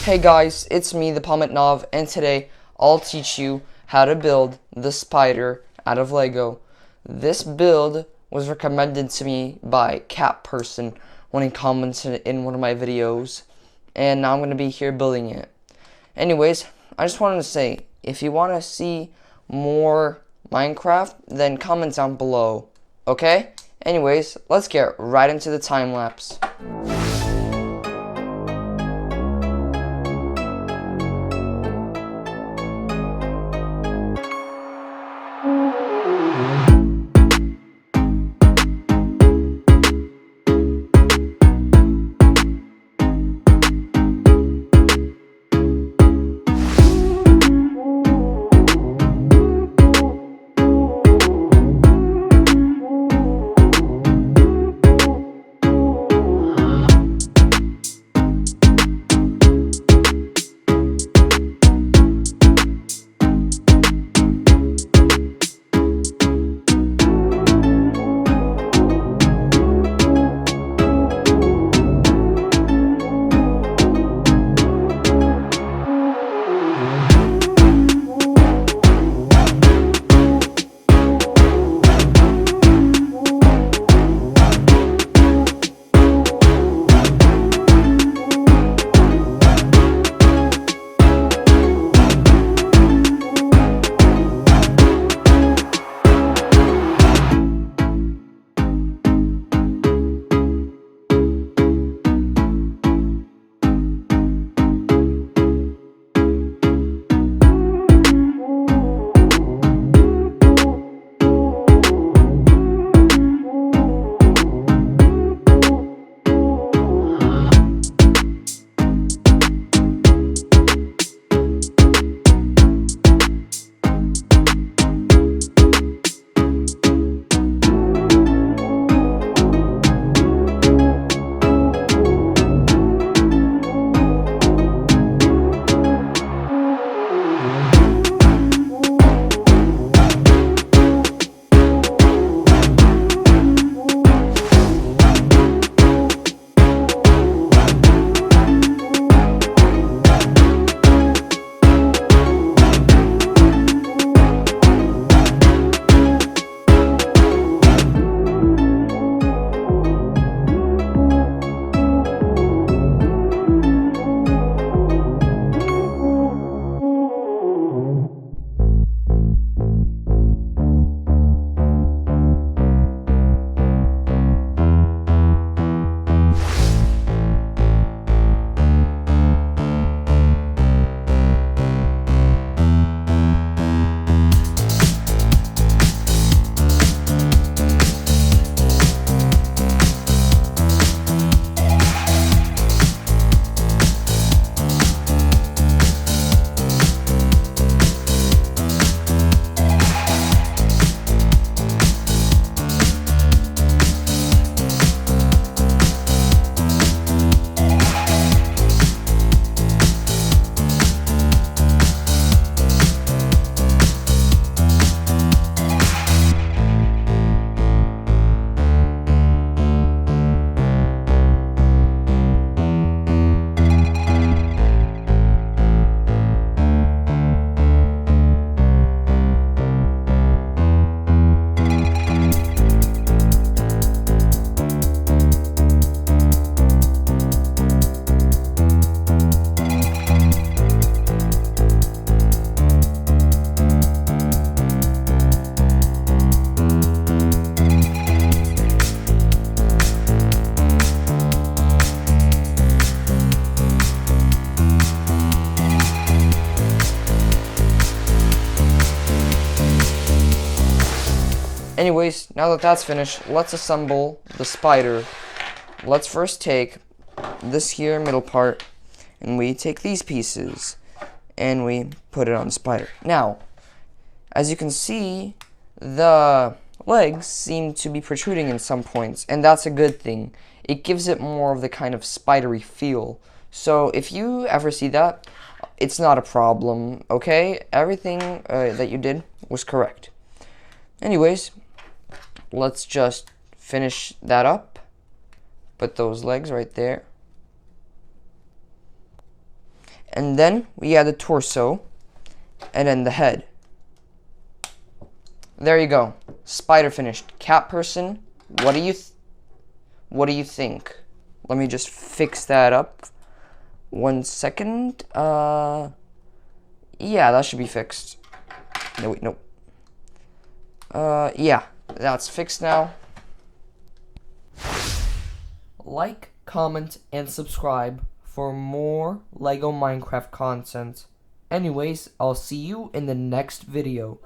Hey guys, it's me, the Pometnov, and today I'll teach you how to build the spider out of Lego. This build was recommended to me by Cat Person when he commented in one of my videos, and now I'm going to be here building it. Anyways, I just wanted to say, if you want to see more Minecraft, then comment down below, okay? Anyways, let's get right into the time lapse. Anyways, now that that's finished, let's assemble the spider. Let's first take this here middle part, and we take these pieces, and we put it on the spider. Now, as you can see, the legs seem to be protruding in some points, and that's a good thing. It gives it more of the kind of spidery feel. So if you ever see that, it's not a problem, okay? Everything that you did was correct. Anyways, let's just finish that up. Put those legs right there. And then we add the torso, and then the head. There you go. Spider finished. Cat person, what do you think? Let me just fix that up. 1 second. Yeah, that should be fixed. No, wait, no. Yeah, that's fixed now. Like, comment, and subscribe for more LEGO Minecraft content. Anyways, I'll see you in the next video.